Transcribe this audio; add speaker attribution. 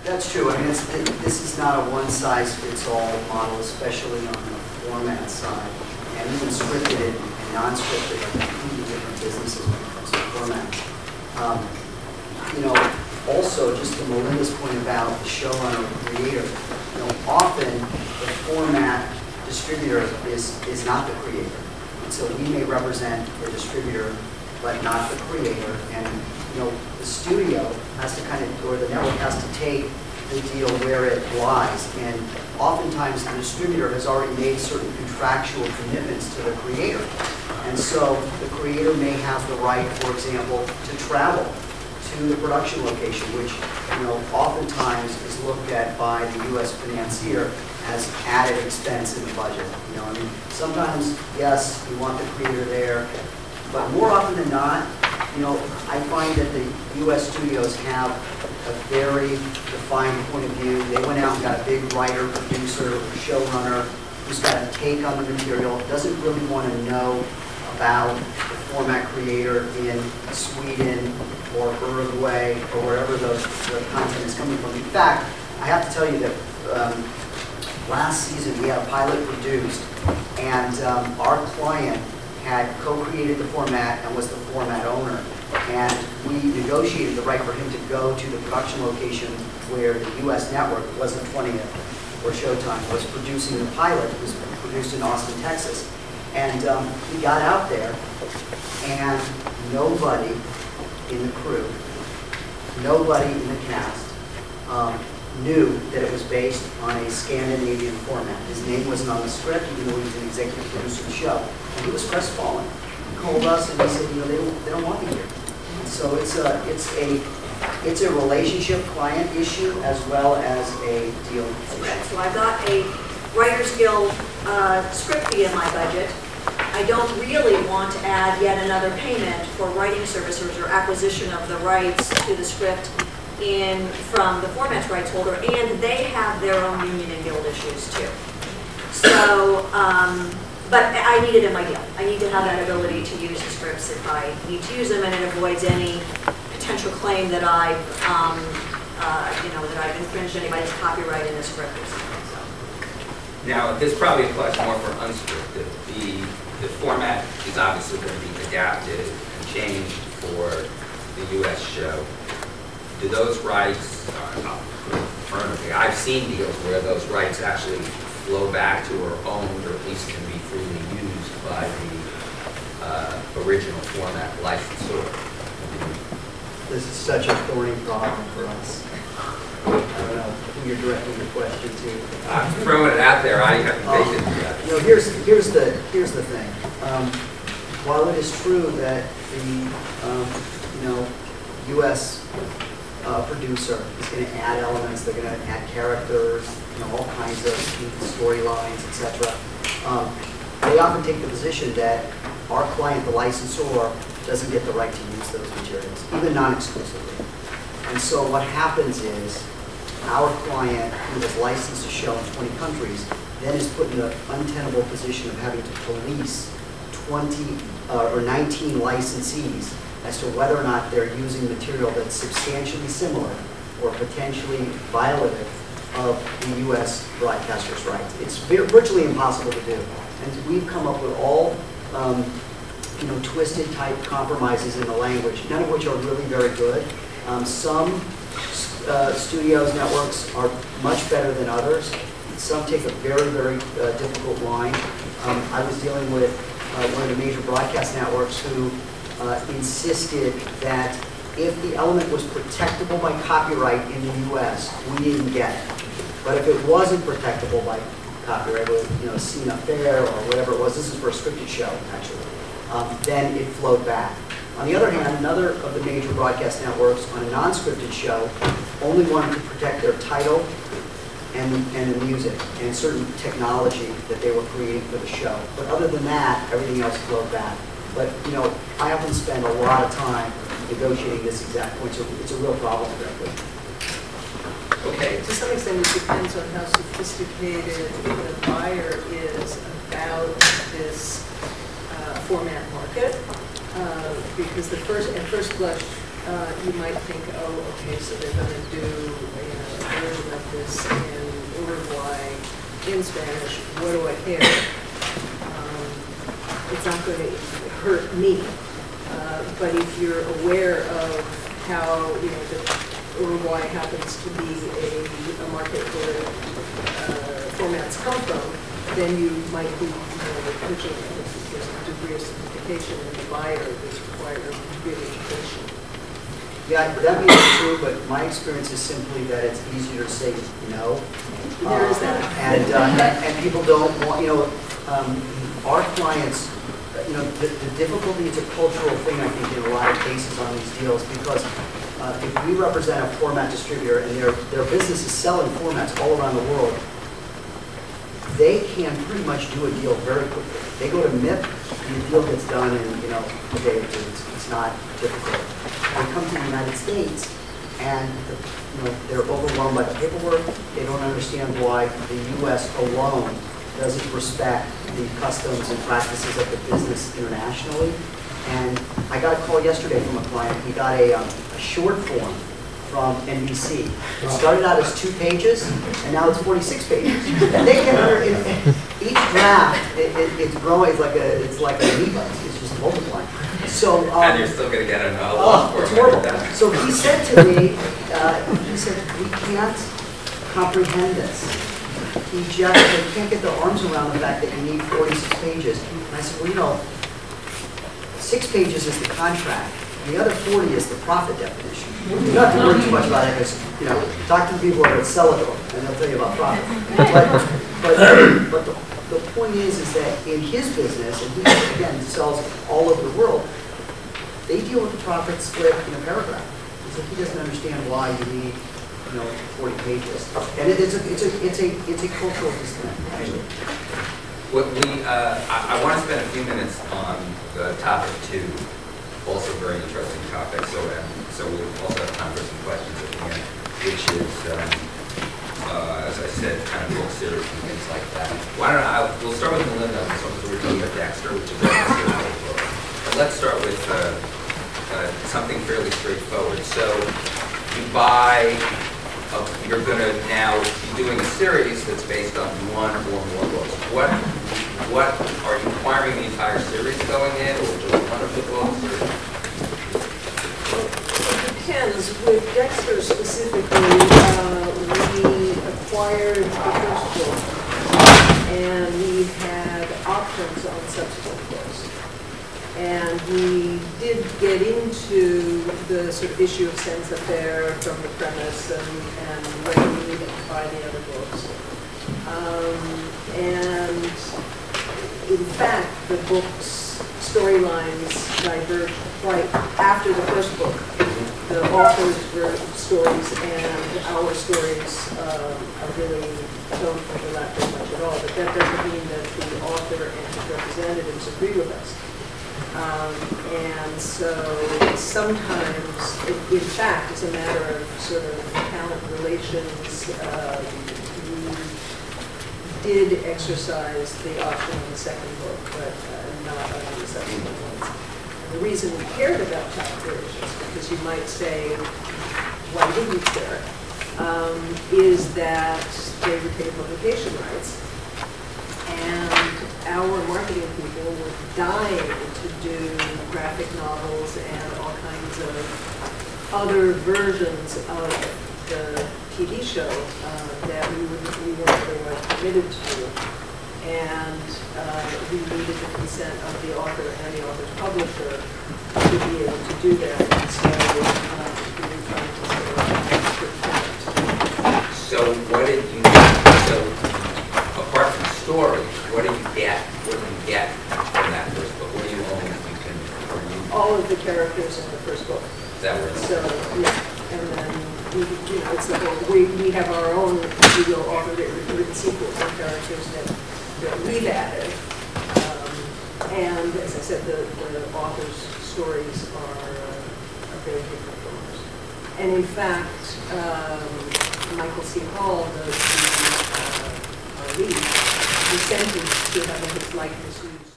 Speaker 1: That's true. I mean, this is not a one-size-fits-all model, especially on the format side. And even scripted and non-scripted are completely different businesses when it comes to formats. You know, also, just to Melinda's point about the showrunner or creator, you know, often the format distributor is not the creator. And so we may represent the distributor, but not the creator. And, you know, the studio has to kind of, or the network has to take the deal where it lies. And oftentimes the distributor has already made certain contractual commitments to the creator. And so the creator may have the right, for example, to travel to the production location, which, you know, oftentimes is looked at by the U.S. financier as added expense in the budget. You know, I mean, sometimes, yes, you want the creator there, but more often than not, you know, I find that the U.S. studios have a very defined point of view. They went out and got a big writer, producer, showrunner who's got a take on the material, doesn't really want to know about the format creator in Sweden or Uruguay or wherever the content is coming from. In fact, I have to tell you that last season we had a pilot produced, and our client had co-created the format and was the format owner. And we negotiated the right for him to go to the production location where the U.S. network, it wasn't 20th or Showtime, was producing the pilot. It was produced in Austin, Texas. And he got out there, and nobody in the crew, nobody in the cast knew that it was based on a Scandinavian format. His name wasn't on the script, even though he was an executive producer of the show. And he was crestfallen. He called us and he said, you know, they don't want me here. And so it's a relationship client issue as well as a deal issue.
Speaker 2: Okay, so I've got a Writers Guild script fee in my budget. I don't really want to add yet another payment for writing services or acquisition of the rights to the script from the format's rights holder, and they have their own union and guild issues too. So, but I need it in my deal. I need to have that ability to use the scripts if I need to use them, and it avoids any potential claim that I've, you know, that I've infringed anybody's copyright in the script or something. So.
Speaker 3: Now, this probably applies more for unscripted. The format is obviously going to be adapted and changed for the U.S. show. Do those rights, I've seen deals where those rights actually flow back to or owned, or at least can be freely used by the original format licensor.
Speaker 1: This is such a thorny problem for us. I don't know who you're directing the question to.
Speaker 3: I'm throwing it out there. I haven't baked it yet.
Speaker 1: You know, here's the thing. While it is true that the you know, U.S. Producer is going to add elements, they're going to add characters, you know, all kinds of storylines, etc. They often take the position that our client, the licensor, doesn't get the right to use those materials, even non-exclusively. And so what happens is our client, who has licensed a show in 20 countries, then is put in the untenable position of having to police 20 or 19 licensees as to whether or not they're using material that's substantially similar or potentially violative of the U.S. broadcaster's rights. It's virtually impossible to do. And we've come up with all you know, twisted type compromises in the language, none of which are really very good. Some studios, networks are much better than others. Some take a very, very difficult line. I was dealing with one of the major broadcast networks who insisted that if the element was protectable by copyright in the U.S., we didn't get it. But if it wasn't protectable by copyright, you know, a scene affair or whatever it was, this is for a scripted show, actually, then it flowed back. On the other hand, another of the major broadcast networks on a non-scripted show only wanted to protect their title and the music and certain technology that they were creating for the show. But other than that, everything else flowed back. But, you know, I often spend a lot of time negotiating this exact point. It's a real problem, frankly.
Speaker 3: Okay.
Speaker 4: To some extent, it depends on how sophisticated the buyer is about this format market. Because at first blush, you might think, oh, okay, so they're going to do, you know, a this in Uruguay in Spanish, what do I care? It's not going to hurt me. But if you're aware of how, that Uruguay happens to be a market where formats come from, then you might be vigilant if there's a degree of simplification in the buyer that's required a degree of education.
Speaker 1: Yeah, that may be true, but my experience is simply that it's easier to say no.
Speaker 4: There is that.
Speaker 1: And people don't want, our clients, the difficulty is a cultural thing, I think, in a lot of cases on these deals, because if we represent a format distributor and their business is selling formats all around the world, they can pretty much do a deal very quickly. They go to MIP, and the deal gets done in, a day or two. It's not difficult. They come to the United States, and they're overwhelmed by the paperwork. They don't understand why the U.S. alone doesn't respect the customs and practices of the business internationally. And I got a call yesterday from a client. He got a short form from NBC. It started out as 2 pages, and now it's 46 pages. And they can each draft, it's growing. It's like an amoeba. It's just multiplying. So
Speaker 3: and you're still going to get a lot for
Speaker 1: it's horrible. So he said to me, we can't comprehend this. They can't get their arms around the fact that you need 46 pages. And I said, well, 6 pages is the contract. And the other 40 is the profit definition. You don't have to worry too much about it because, talk to the people at Celico and they'll tell you about profit. But the point is that in his business, and he, again, sells all over the world, they deal with the profit split in a paragraph. So he doesn't understand why you need 40 pages. And it's a cultural disconnect, actually.
Speaker 3: I want to spend a few minutes on the topic 2, also very interesting topic, so we also have time for some questions at the end, which is, as I said, kind of book series and things like that. We'll start with Melinda, so we're talking about Dexter, which is a book. But let's start with something fairly straightforward. So you buy, you're going to now be doing a series that's based on 1 or more books. What are you acquiring the entire series going in, or just one of the books?
Speaker 4: It depends. With Dexter specifically, we acquired the first book, and we had options on subsequent books. And we did get into the sort of issue of sense affair from the premise and whether we needed to buy the other books. And in fact, the book's storylines diverged quite after the first book. The author's stories and our stories really don't overlap very much at all. But that doesn't mean that the author and his representatives agree with us. And so sometimes, in fact, it's a matter of sort of talent relations. We did exercise the option on the second book, but not on the subsequent ones. And the reason we cared about talent relations, because you might say, why didn't we care, is that they retain publication rights. And our marketing people were dying to do graphic novels and all kinds of other versions of the TV show that we weren't otherwise permitted to do. And we needed the consent of the author and the author's publisher to be able to do that. And so we were trying to
Speaker 3: So what did you apart from story, what do you get? What do you get from that first book? What do you own that you can?
Speaker 4: all of the characters in the first book.
Speaker 3: Is that right?
Speaker 4: So yeah, and then it's the whole. We have our own authored written sequels and characters that we've added. And as I said, the author's stories are very different from ours. And in fact, Michael C. Hall, our lead, was sentenced to having his likeness used